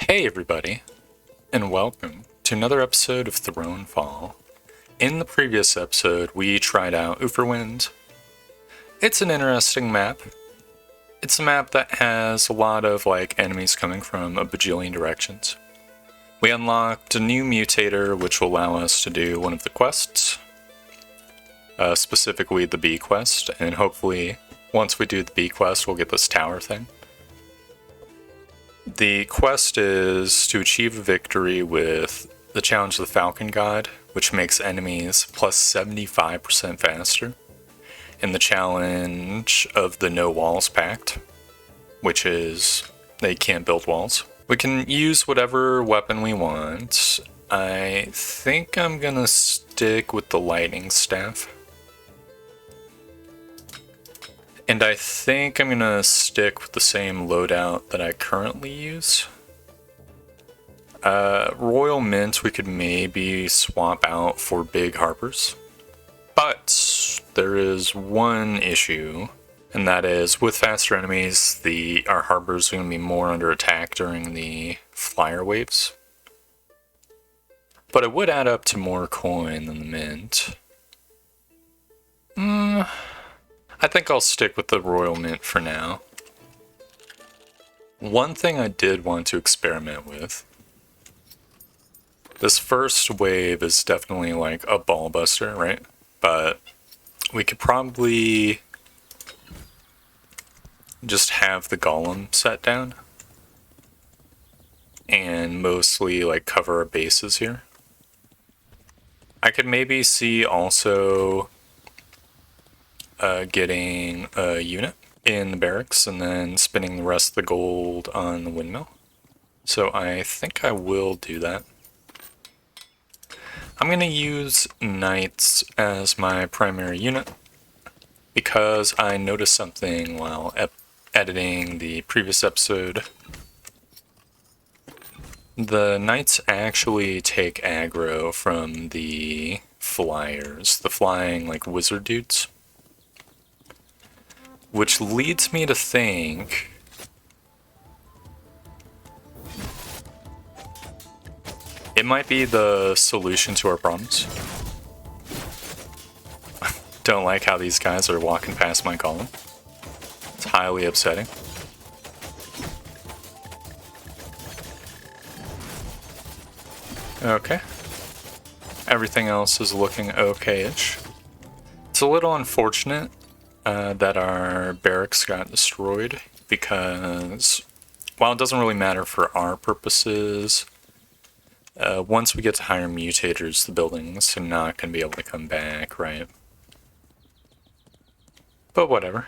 Hey everybody, and welcome to another episode of Thronefall. In the previous episode, we tried out Uferwind. It's an interesting map. It's a map that has a lot of enemies coming from a bajillion directions. We unlocked a new mutator which will allow us to do one of the quests, specifically the bee quest, and hopefully once we do the bee quest we'll get this tower thing. The quest is to achieve a victory with the Challenge of the Falcon God, which makes enemies plus 75% faster, and the Challenge of the No Walls Pact, which is they can't build walls. We can use whatever weapon we want. I think I'm gonna stick with the lightning staff. And I think I'm gonna stick with the same loadout that I currently use. Royal Mint we could maybe swap out for big harbors. But there is one issue, and that is with faster enemies, our harbors are gonna be more under attack during the flyer waves. But it would add up to more coin than the mint. I think I'll stick with the Royal Mint for now. One thing I did want to experiment with. This first wave is definitely like a ball buster, right? But we could probably just have the golem set down and mostly cover our bases here. I could maybe see also getting a unit in the barracks and then spending the rest of the gold on the windmill. So I think I will do that. I'm going to use knights as my primary unit because I noticed something while editing the previous episode. The knights actually take aggro from the flyers, the flying wizard dudes. Which leads me to think it might be the solution to our problems. Don't like how these guys are walking past my column. It's highly upsetting. Okay. Everything else is looking okay-ish. It's a little unfortunate that our barracks got destroyed because, while it doesn't really matter for our purposes, once we get to higher mutators, the buildings are not going to be able to come back, right? But whatever.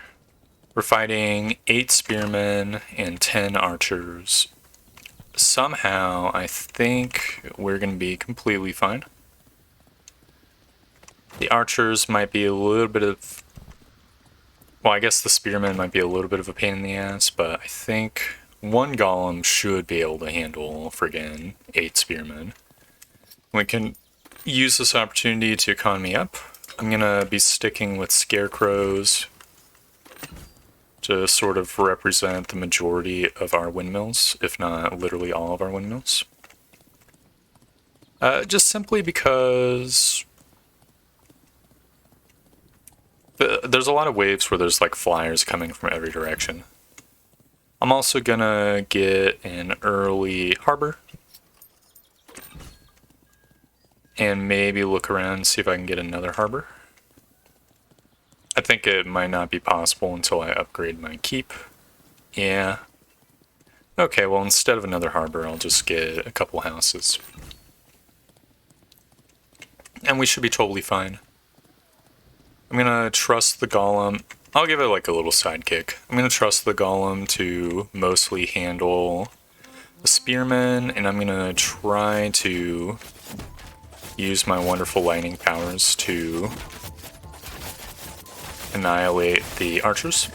We're fighting 8 spearmen and 10 archers. Somehow, I think we're going to be completely fine. The archers might be a little bit of... Well, I guess the spearmen might be a little bit of a pain in the ass, but I think one golem should be able to handle friggin' 8 spearmen. We can use this opportunity to economy up. I'm gonna be sticking with scarecrows to sort of represent the majority of our windmills, if not literally all of our windmills. Just simply because there's a lot of waves where there's flyers coming from every direction. I'm also gonna get an early harbor and maybe look around and see if I can get another harbor. I think it might not be possible until I upgrade my keep. Yeah. Okay, well instead of another harbor, I'll just get a couple houses. And we should be totally fine. I'm gonna trust the golem. I'll give it a little sidekick. I'm gonna trust the golem to mostly handle the spearmen, and I'm gonna try to use my wonderful lightning powers to annihilate the archers.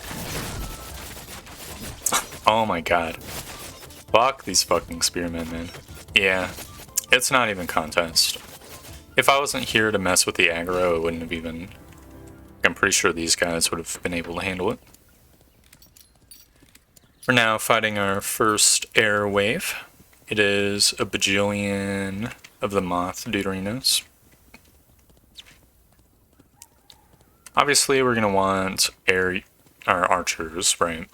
Oh my god. Fuck these fucking spearmen, man. Yeah, it's not even contest. If I wasn't here to mess with the aggro, it wouldn't have even... I'm pretty sure these guys would have been able to handle it. We're now fighting our first air wave. It is a bajillion of the moth deuterinos. Obviously, we're going to want archers, right?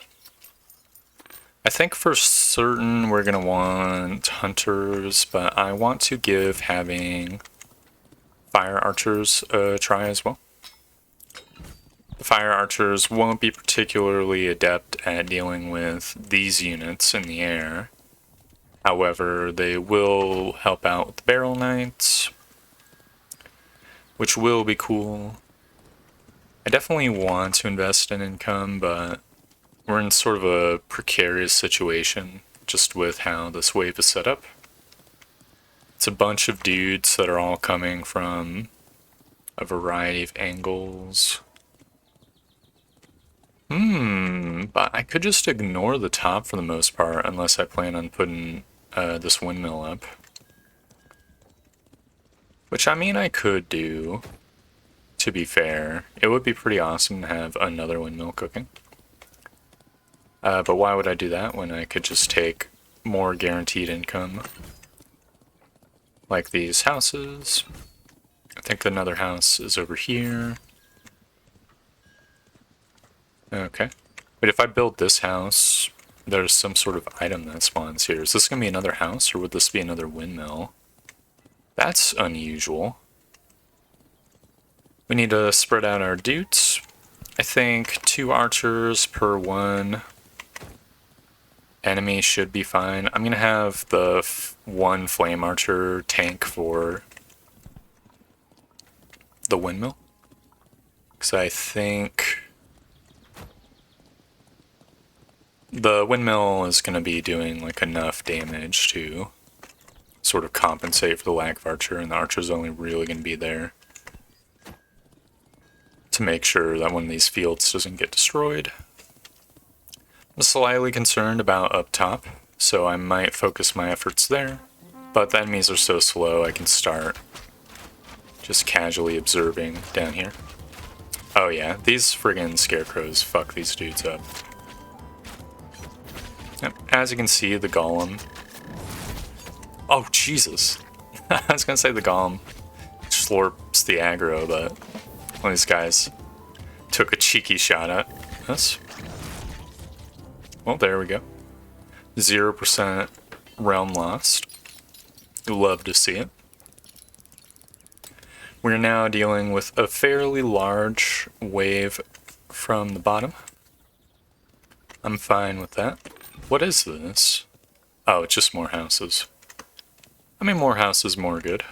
I think for certain we're going to want hunters, but I want to give having fire archers a try as well. The fire archers won't be particularly adept at dealing with these units in the air. However, they will help out with the barrel knights, which will be cool. I definitely want to invest in income, but we're in sort of a precarious situation just with how this wave is set up. It's a bunch of dudes that are all coming from a variety of angles. But I could just ignore the top for the most part unless I plan on putting this windmill up. Which, I mean, I could do, to be fair. It would be pretty awesome to have another windmill cooking. But why would I do that when I could just take more guaranteed income? Like these houses. I think another house is over here. Okay. But if I build this house, there's some sort of item that spawns here. Is this going to be another house, or would this be another windmill? That's unusual. We need to spread out our dudes. I think 2 archers per 1 enemy should be fine. I'm going to have the 1 flame archer tank for the windmill. Because I think the windmill is going to be doing like enough damage to sort of compensate for the lack of archer, and the archer's only really going to be there to make sure that one of these fields doesn't get destroyed. I'm slightly concerned about up top, so I might focus my efforts there, but the enemies are so slow I can start just casually observing down here. Oh yeah, these friggin' scarecrows fuck these dudes up. Yep. As you can see, the golem... Oh, Jesus! I was gonna say the golem slurps the aggro, but one of these guys took a cheeky shot at us. Well, there we go. 0% realm lost. Love to see it. We're now dealing with a fairly large wave from the bottom. I'm fine with that. What is this? Oh, it's just more houses. I mean, more houses, more good.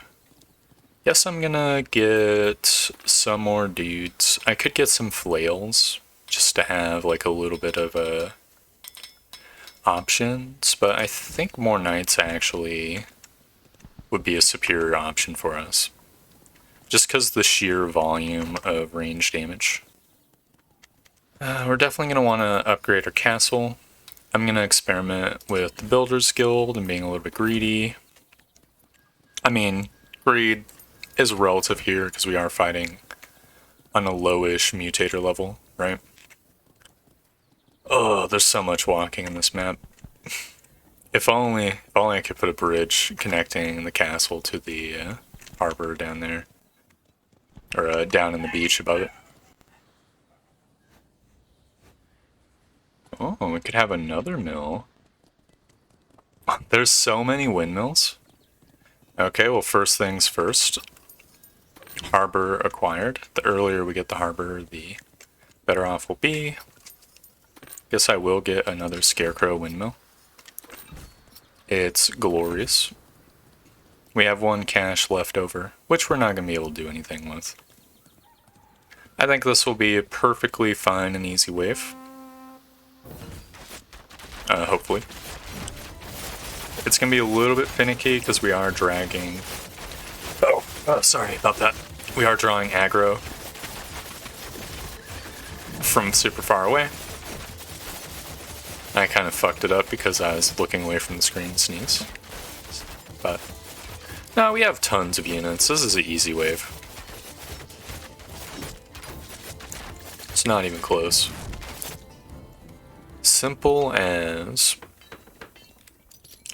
Yes, I'm gonna get some more dudes. I could get some flails, just to have like a little bit of options, but I think more knights actually would be a superior option for us. Just because the sheer volume of range damage. We're definitely going to want to upgrade our castle. I'm going to experiment with the Builders Guild and being a little bit greedy. I mean, greed is relative here because we are fighting on a lowish mutator level, right? Oh, there's so much walking in this map. If only I could put a bridge connecting the castle to the harbor down there. Or down in the beach above it. Oh, we could have another mill. There's so many windmills. Okay, well, first things first. Harbor acquired. The earlier we get the harbor, the better off we'll be. Guess I will get another scarecrow windmill. It's glorious. We have 1 cache left over, which we're not going to be able to do anything with. I think this will be a perfectly fine and easy wave. Hopefully. It's going to be a little bit finicky because we are dragging... Oh, sorry about that. We are drawing aggro from super far away. I kind of fucked it up because I was looking away from the screen to sneeze. But... no, we have tons of units. This is an easy wave. It's not even close. Simple as...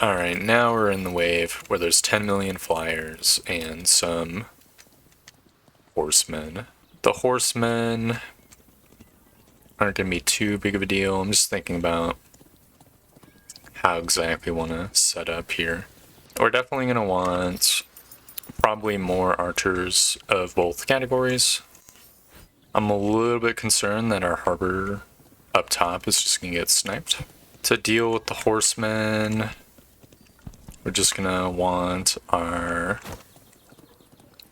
Alright, now we're in the wave where there's 10 million flyers and some horsemen. The horsemen aren't going to be too big of a deal. I'm just thinking about how exactly we want to set up here. We're definitely going to want probably more archers of both categories. I'm a little bit concerned that our harbor up top is just going to get sniped. To deal with the horsemen, we're just going to want our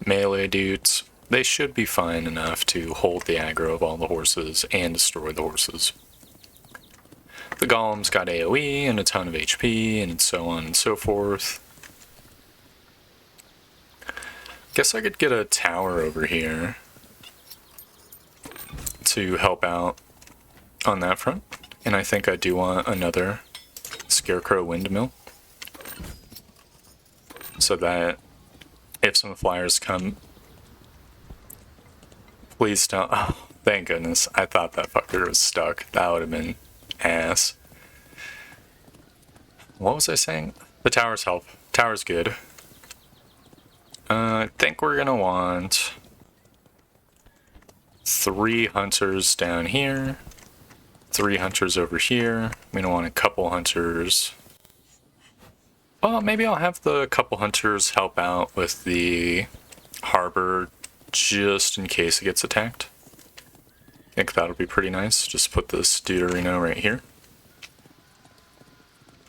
melee dudes. They should be fine enough to hold the aggro of all the horses and destroy the horses. The golem's got AoE and a ton of HP and so on and so forth. Guess I could get a tower over here to help out on that front. And I think I do want another scarecrow windmill, so that if some flyers come, please don't. Oh, thank goodness. I thought that fucker was stuck. That would have been ass. What was I saying? The towers help. Tower's good. I think we're gonna want 3 hunters down here, 3 hunters over here. I'm gonna want a couple hunters. Well, maybe I'll have the couple hunters help out with the harbor just in case it gets attacked. I think that'll be pretty nice. Just put this Deuterino right here.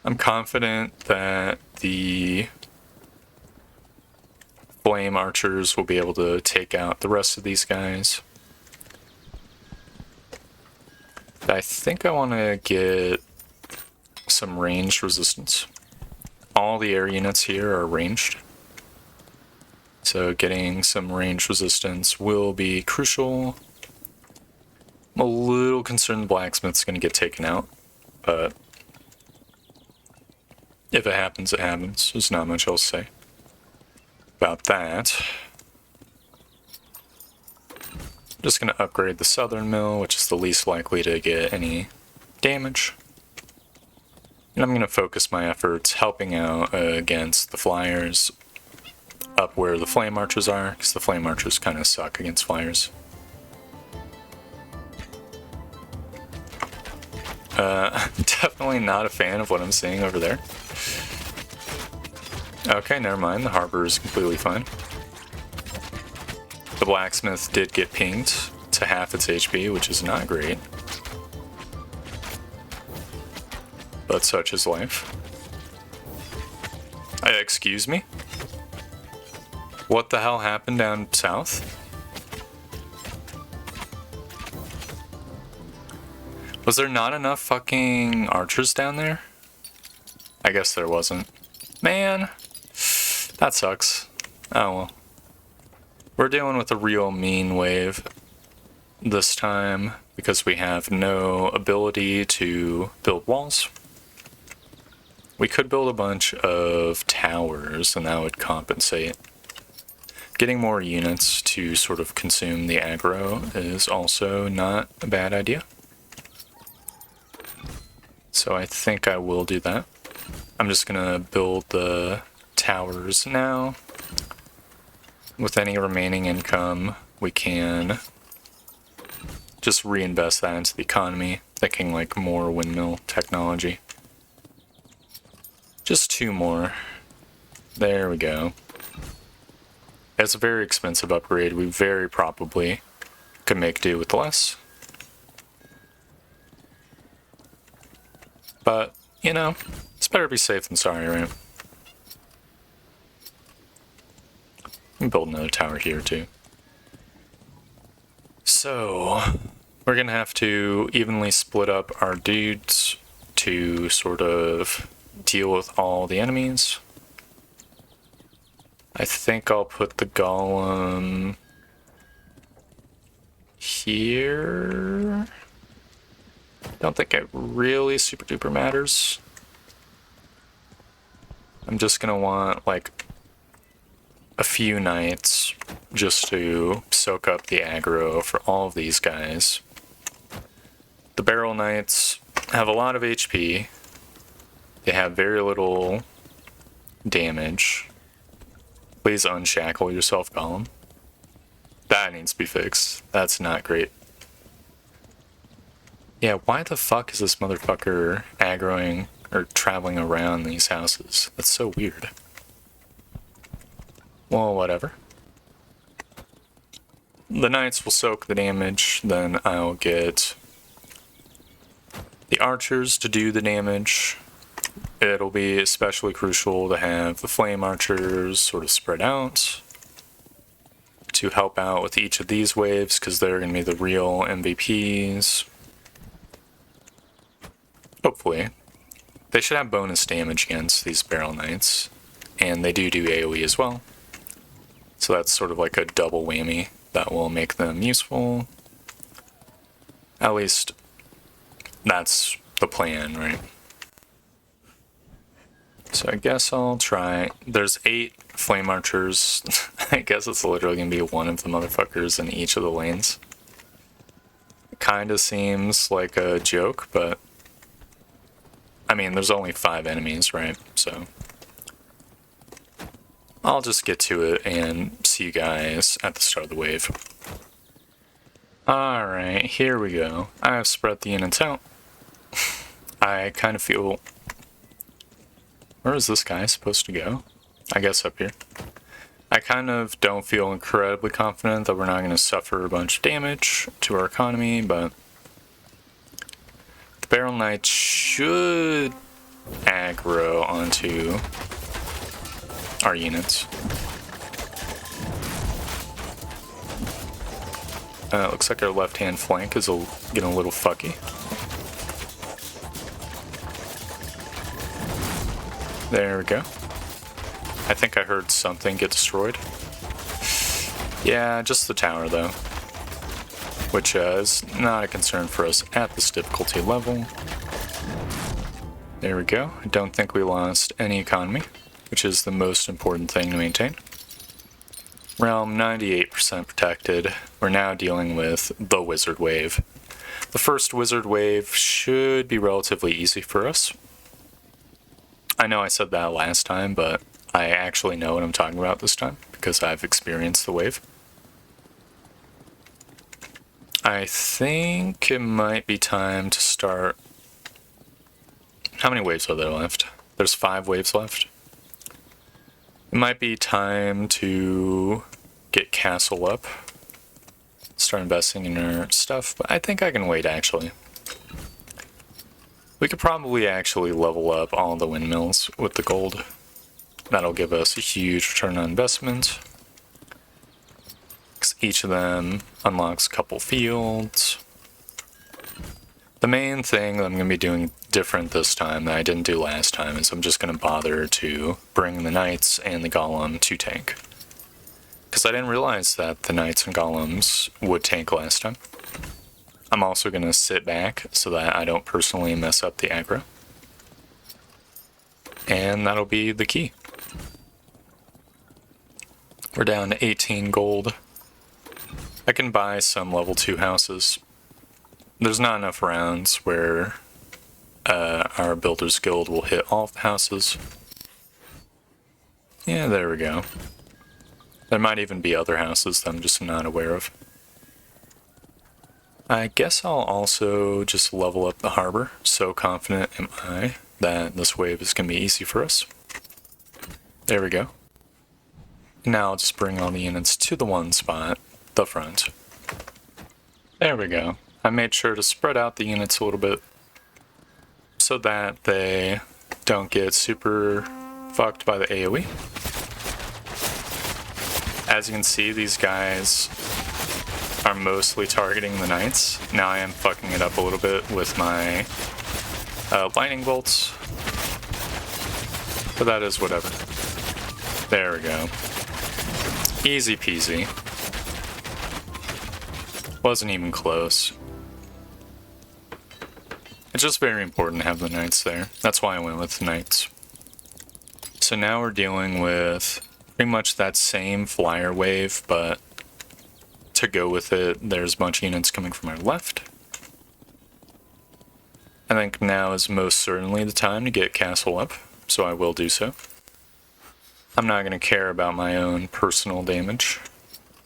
I'm confident that the flame archers will be able to take out the rest of these guys. I think I want to get some ranged resistance. All the air units here are ranged, so getting some range resistance will be crucial. I'm a little concerned the blacksmith's going to get taken out, but if it happens, it happens. There's not much else to say about that. I'm just going to upgrade the southern mill, which is the least likely to get any damage. And I'm going to focus my efforts helping out against the flyers up where the flame archers are, because the flame archers kind of suck against flyers. Definitely not a fan of what I'm seeing over there. Okay, never mind. The harbor is completely fine. The blacksmith did get pinged to half its HP, which is not great. But such is life. Excuse me? What the hell happened down south? Was there not enough fucking archers down there? I guess there wasn't. Man, that sucks. Oh well. We're dealing with a real mean wave this time because we have no ability to build walls. We could build a bunch of towers and that would compensate. Getting more units to sort of consume the aggro is also not a bad idea. So I think I will do that. I'm just gonna build the towers now. With any remaining income, we can just reinvest that into the economy, thinking like more windmill technology. Just 2 more. There we go. It's a very expensive upgrade. We very probably could make do with less. But, you know, it's better to be safe than sorry, right? And build another tower here too. So, we're gonna have to evenly split up our dudes to sort of deal with all the enemies. I think I'll put the golem here. Don't think it really super duper matters. I'm just gonna want like a few knights just to soak up the aggro for all of these guys. The barrel knights have a lot of HP, They have very little damage. Please unshackle yourself, Golem. That needs to be fixed. That's not great. Yeah, why the fuck is this motherfucker aggroing or traveling around these houses? That's so weird. Well, whatever. The knights will soak the damage, then I'll get the archers to do the damage. It'll be especially crucial to have the flame archers sort of spread out to help out with each of these waves, because they're going to be the real MVPs. Hopefully. They should have bonus damage against these barrel knights, and they do AoE as well. So that's sort of like a double whammy that will make them useful. At least that's the plan, right? So I guess I'll try. There's 8 flame archers. I guess it's literally gonna be one of the motherfuckers in each of the lanes. It kinda seems like a joke, but I mean, there's only 5 enemies, right? So I'll just get to it and see you guys at the start of the wave. Alright, here we go. I've spread the units out. I kind of feel... Where is this guy supposed to go? I guess up here. I kind of don't feel incredibly confident that we're not going to suffer a bunch of damage to our economy, but the Barrel Knights should aggro onto our units. Looks like our left-hand flank is getting a little fucky. There we go. I think I heard something get destroyed. Yeah, just the tower though, which is not a concern for us at this difficulty level. There we go. I don't think we lost any economy, which is the most important thing to maintain. Realm 98% protected. We're now dealing with the wizard wave. The first wizard wave should be relatively easy for us. I know I said that last time, but I actually know what I'm talking about this time because I've experienced the wave. I think it might be time to start... How many waves are there left? There's 5 waves left. It might be time to get castle up, start investing in our stuff, but I think I can wait actually. We could probably actually level up all the windmills with the gold. That'll give us a huge return on investment, because each of them unlocks a couple fields. The main thing that I'm going to be doing different this time that I didn't do last time is I'm just going to bother to bring the knights and the golem to tank. Because I didn't realize that the knights and golems would tank last time. I'm also going to sit back so that I don't personally mess up the aggro. And that'll be the key. We're down to 18 gold. I can buy some level 2 houses. There's not enough rounds where our Builder's Guild will hit all of the houses. Yeah, there we go. There might even be other houses that I'm just not aware of. I guess I'll also just level up the harbor. So confident am I that this wave is going to be easy for us. There we go. Now I'll just bring all the units to the one spot, the front. There we go. I made sure to spread out the units a little bit so that they don't get super fucked by the AoE. As you can see, these guys are mostly targeting the knights. Now I am fucking it up a little bit with my lightning bolts, but that is whatever. There we go. Easy peasy. Wasn't even close. It's just very important to have the knights there. That's why I went with the knights. So now we're dealing with pretty much that same flyer wave, but to go with it, there's a bunch of units coming from our left. I think now is most certainly the time to get castle up, so I will do so. I'm not going to care about my own personal damage.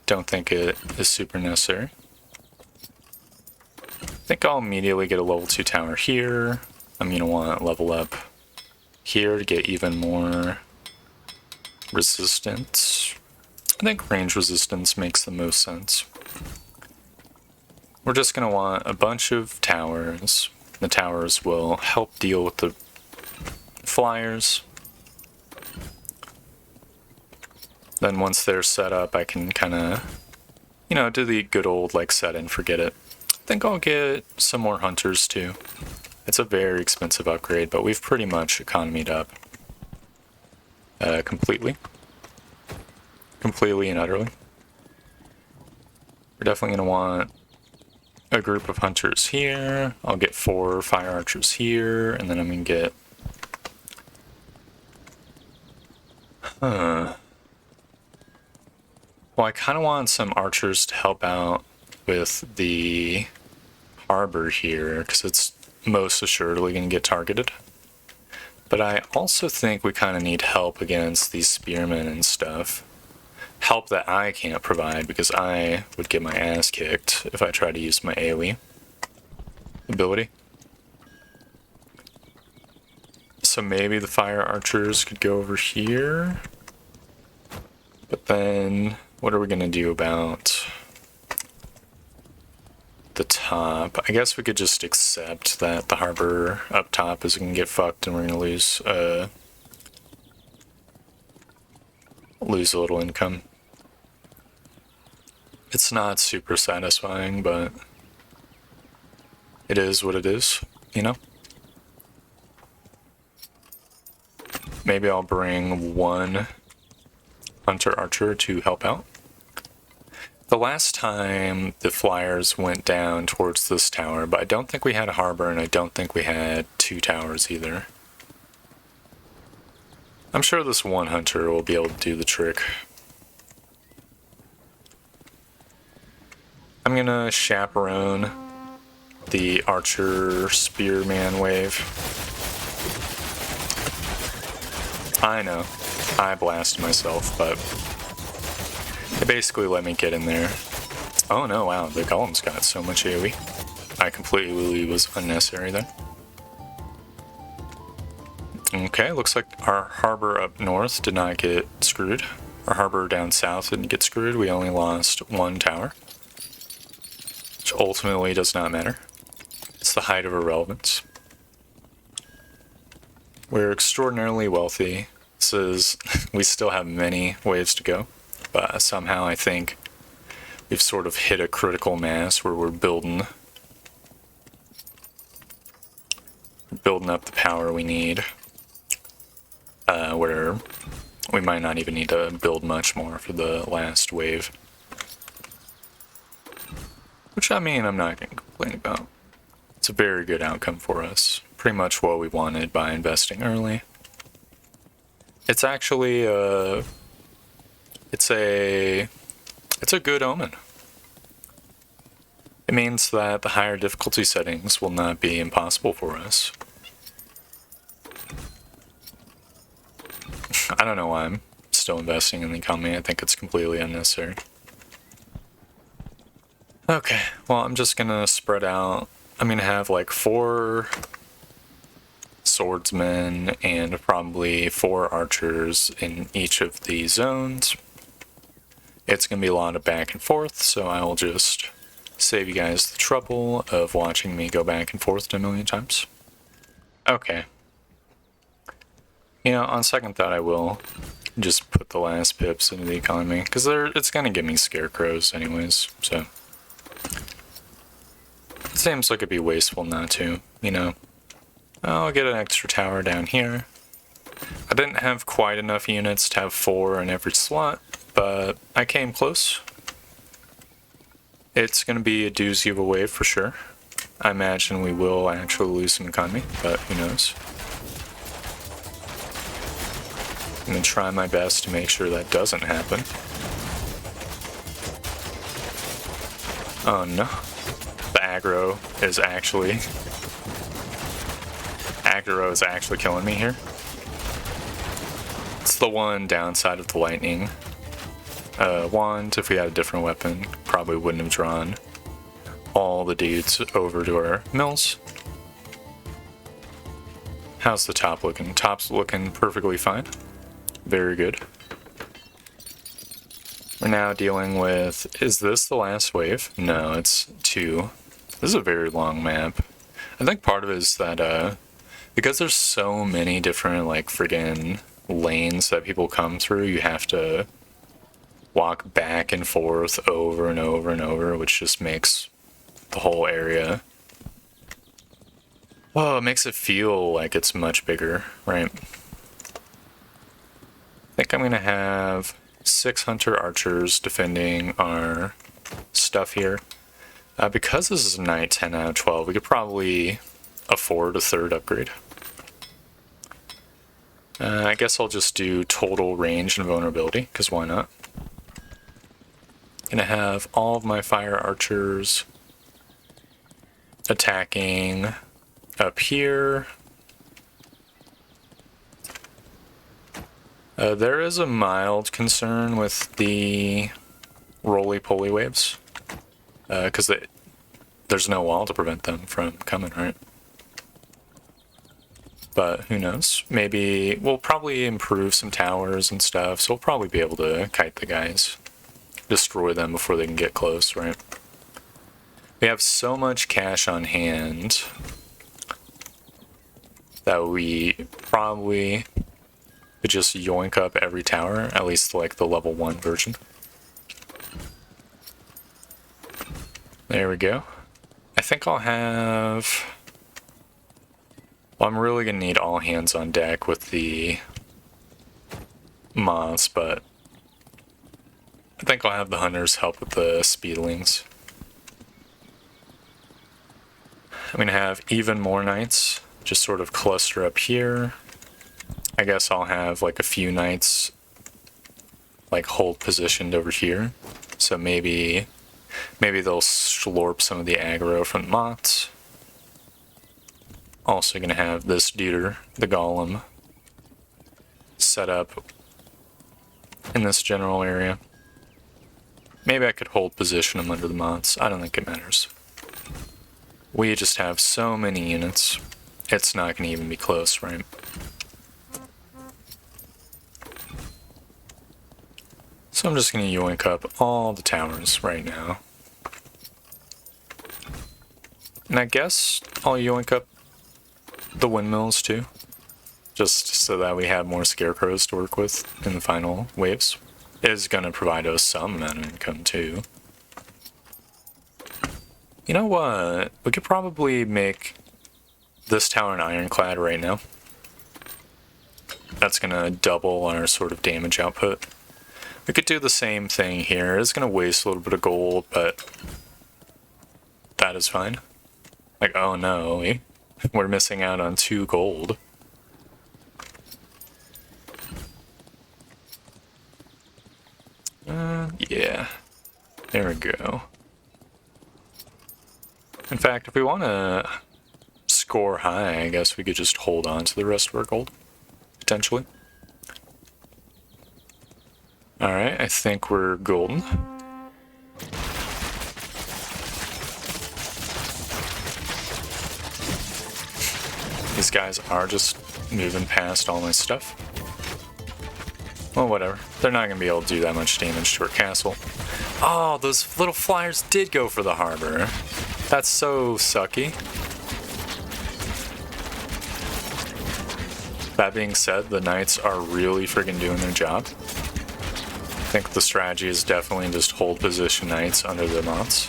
Don't think it is super necessary. I think I'll immediately get a level 2 tower here. I'm going to want to level up here to get even more resistance. I think range resistance makes the most sense. We're just going to want a bunch of towers. The towers will help deal with the flyers. Then once they're set up, I can kind of, you know, do the good old, like, set and forget it. I think I'll get some more hunters, too. It's a very expensive upgrade, but we've pretty much economied up. Completely and utterly. We're definitely going to want a group of hunters here. I'll get 4 fire archers here, and then I'm going to get... Well, I kind of want some archers to help out with the harbor here, because it's most assuredly going to get targeted. But I also think we kind of need help against these spearmen and stuff. Help that I can't provide, because I would get my ass kicked if I tried to use my AoE ability. So maybe the fire archers could go over here. But then, what are we going to do about the top? I guess we could just accept that the harbor up top is going to get fucked and we're going to lose a little income. It's not super satisfying, but it is what it is, you know? Maybe I'll bring 1 hunter archer to help out. The last time the flyers went down towards this tower, but I don't think we had a harbor and I don't think we had 2 towers either. I'm sure this 1 hunter will be able to do the trick. I'm gonna chaperone the archer spearman wave. I know, I blasted myself, but they basically let me get in there. Oh no, wow, the golem's got so much AoE. I completely was unnecessary then. Okay, looks like our harbor up north did not get screwed. Our harbor down south didn't get screwed. We only lost 1 tower, which ultimately does not matter. It's the height of irrelevance. We're extraordinarily wealthy. We still have many ways to go, but somehow I think we've sort of hit a critical mass where we're building up the power we need, where we might not even need to build much more for the last wave. Which, I mean, I'm not going to complain about. It's a very good outcome for us. Pretty much what we wanted by investing early. It's actually it's a good omen. It means that the higher difficulty settings will not be impossible for us. I don't know why I'm still investing in the economy. I think it's completely unnecessary. Okay, well, I'm just gonna spread out. I'm gonna have like 4 swordsmen and probably 4 archers in each of these zones. It's gonna be a lot of back and forth, so I will just save you guys the trouble of watching me go back and forth a million times. Okay. You know, on second thought, I will just put the last pips into the economy, because it's gonna give me scarecrows anyways, so it seems like it'd be wasteful not to, you know. I'll get an extra tower down here. I didn't have quite enough units to have 4 in every slot, but I came close. It's going to be a doozy of a wave for sure. I imagine we will actually lose some economy, but who knows. I'm going to try my best to make sure that doesn't happen. Oh no. The aggro is actually aggro is actually killing me here. It's the one downside of the lightning. Wand, if we had a different weapon, probably wouldn't have drawn all the dudes over to our mills. How's the top looking? Top's looking perfectly fine. Very good. We're now dealing with, is this the last wave? No, it's 2. This is a very long map. I think part of it is that, because there's so many different, like, friggin' lanes that people come through, you have to walk back and forth over and over and over, which just makes the whole area... Well, it makes it feel like it's much bigger, right? I think I'm gonna have 6 Hunter Archers defending our stuff here. Because this is a Knight 10 out of 12, we could probably afford a 3rd upgrade. I guess I'll just do total range and vulnerability, because why not? Gonna have all of my Fire Archers attacking up here. There is a mild concern with the roly-poly waves, because there's no wall to prevent them from coming, right? But who knows? Maybe we'll probably improve some towers and stuff, so we'll probably be able to kite the guys. Destroy them before they can get close, right? We have so much cash on hand that we probably could just yoink up every tower, at least like the level 1 version. There we go. I think I'll have... Well, I'm really gonna need all hands on deck with the moths, but I think I'll have the hunters help with the speedlings. I'm gonna have even more knights just sort of cluster up here. I guess I'll have like a few knights like hold positioned over here. So maybe they'll slurp some of the aggro from the moths. Also gonna have this duder, the golem, set up in this general area. Maybe I could hold position him under the moths. I don't think it matters. We just have so many units. It's not gonna even be close, right? So I'm just gonna yoink up all the towers right now. And I guess I'll yoink up the windmills too. Just so that we have more scarecrows to work with in the final waves. It is gonna provide us some amount of income too. You know what? We could probably make this tower an ironclad right now. That's gonna double our sort of damage output. We could do the same thing here. It's gonna waste a little bit of gold, but that is fine. Like, oh no, we're missing out on 2 gold. Yeah. There we go. In fact, if we want to score high, I guess we could just hold on to the rest of our gold, potentially. Alright, I think we're golden. These guys are just moving past all my stuff. Well, whatever. They're not going to be able to do that much damage to our castle. Oh, those little flyers did go for the harbor. That's so sucky. That being said, the knights are really friggin' doing their job. I think the strategy is definitely just hold position knights under the mounts.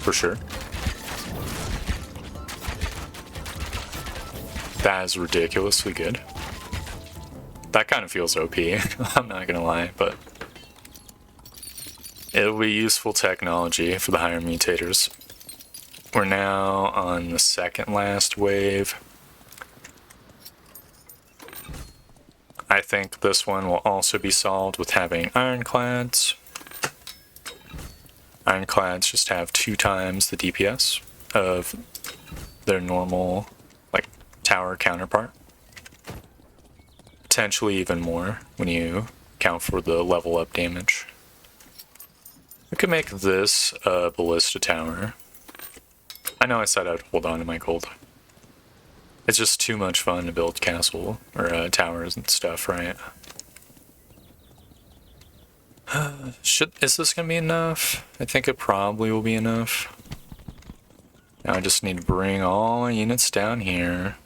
For sure. That is ridiculously good. That kind of feels OP, I'm not gonna lie, but it'll be useful technology for the higher mutators. We're now on the second last wave. I think this one will also be solved with having ironclads. Ironclads just have 2 times the DPS of their normal, like, tower counterpart. Potentially even more when you count for the level up damage. We could make this a ballista tower. I know I said I'd hold on to my gold. It's just too much fun to build castle or towers and stuff, right? Is this gonna be enough? I think it probably will be enough. Now I just need to bring all my units down here.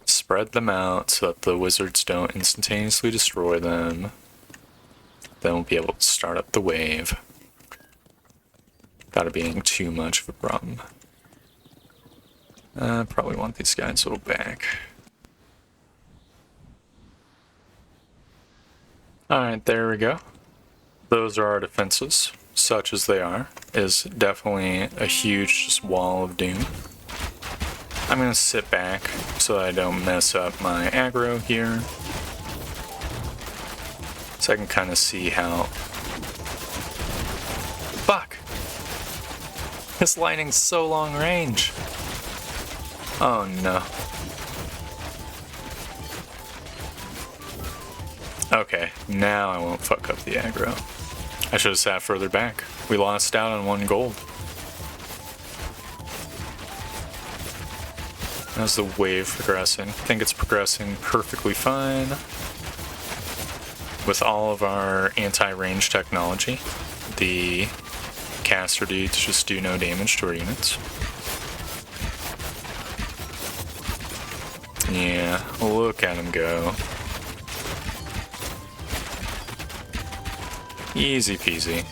Spread them out so that the wizards don't instantaneously destroy them. Then we'll be able to start up the wave. Without it being too much of a problem. Probably want these guys a little back. Alright, there we go. Those are our defenses, such as they are. Is definitely a huge just wall of doom. I'm gonna sit back so that I don't mess up my aggro here. So I can kind of see how... Fuck! This lightning's so long range! Oh no. Okay, now I won't fuck up the aggro. I should have sat further back. We lost out on 1 gold. How's the wave progressing? I think it's progressing perfectly fine. With all of our anti-range technology, the caster dudes just do no damage to our units. Yeah, look at him go. Easy peasy.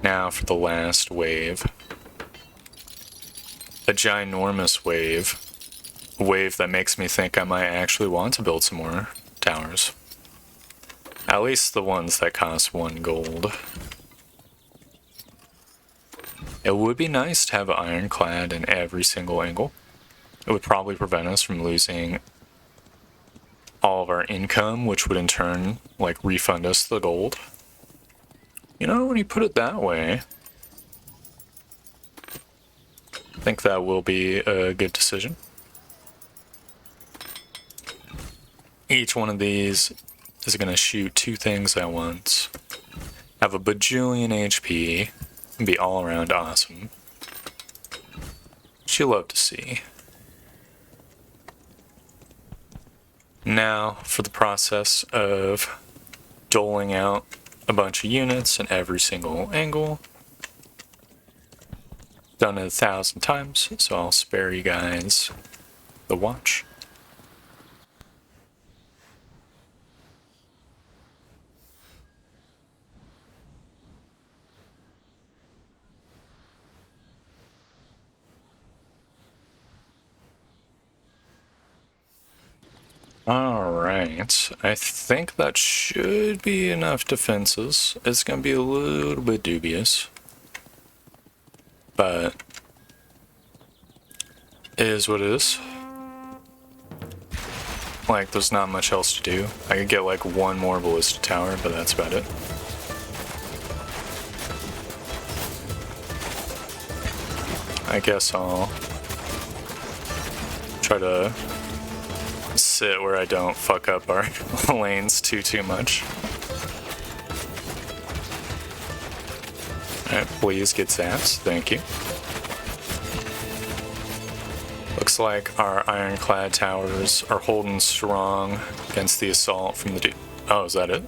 Now for the last wave. A ginormous wave. A wave that makes me think I might actually want to build some more towers. At least the ones that cost 1 gold. It would be nice to have ironclad in every single angle. It would probably prevent us from losing all of our income, which would in turn, like, refund us the gold. You know, when you put it that way, I think that will be a good decision. Each one of these is going to shoot 2 things at once, have a bajillion HP, and be all around awesome. Which you love to see. Now, for the process of doling out a bunch of units in every single angle. Done it 1,000 times, so I'll spare you guys the watch. Alright, I think that should be enough defenses. It's gonna be a little bit dubious, but it is what it is. Like, there's not much else to do. I could get like 1 more ballista tower, but that's about it. I guess I'll try to sit where I don't fuck up our lanes too much. Alright, please get zaps. Thank you. Looks like our ironclad towers are holding strong against the assault from the dude. Oh, is that it?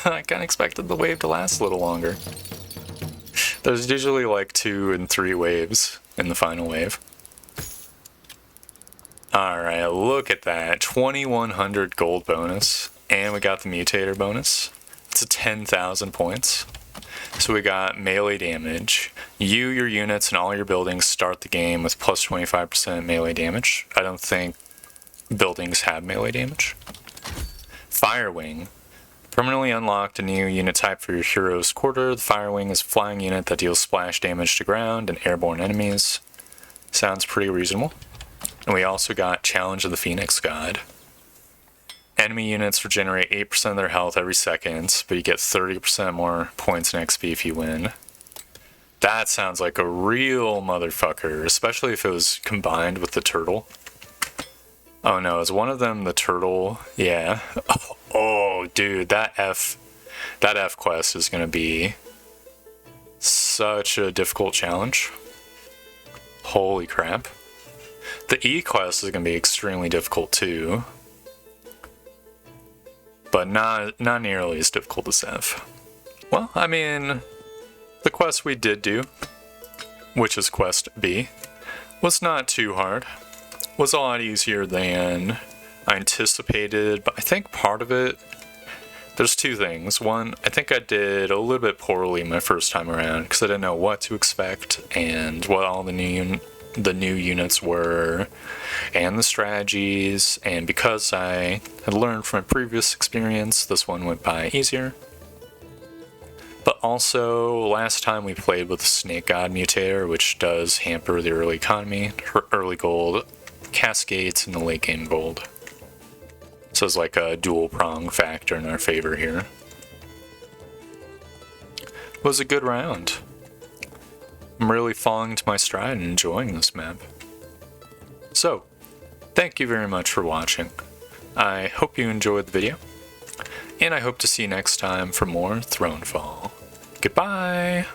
I kinda expected the wave to last a little longer. There's usually like 2 and 3 waves in the final wave. Alright, look at that. 2,100 gold bonus. And we got the mutator bonus. It's a 10,000 points. So we got melee damage. You, your units, and all your buildings start the game with plus 25% melee damage. I don't think buildings have melee damage. Firewing. Permanently unlocked a new unit type for your hero's quarter. The Firewing is a flying unit that deals splash damage to ground and airborne enemies. Sounds pretty reasonable. And we also got Challenge of the Phoenix God. Enemy units regenerate 8% of their health every second, but you get 30% more points in XP if you win. That sounds like a real motherfucker, especially if it was combined with the turtle. Oh no, is one of them the turtle? Yeah. Oh, dude, that F quest is gonna be such a difficult challenge. Holy crap. The E quest is gonna be extremely difficult too. But not nearly as difficult as F. Well, I mean, the quest we did do, which is quest B, was not too hard. Was a lot easier than I anticipated, but I think part of it, there's two things. One, I think I did a little bit poorly my first time around because I didn't know what to expect and what all the new units were and the strategies, and because I had learned from my previous experience, this one went by easier. But also, last time we played with the Snake God Mutator, which does hamper the early economy, early gold, cascades in the late game gold. So it's like a dual prong factor in our favor here. It was a good round. I'm really falling to my stride and enjoying this map. So, thank you very much for watching. I hope you enjoyed the video, and I hope to see you next time for more Thronefall. Goodbye!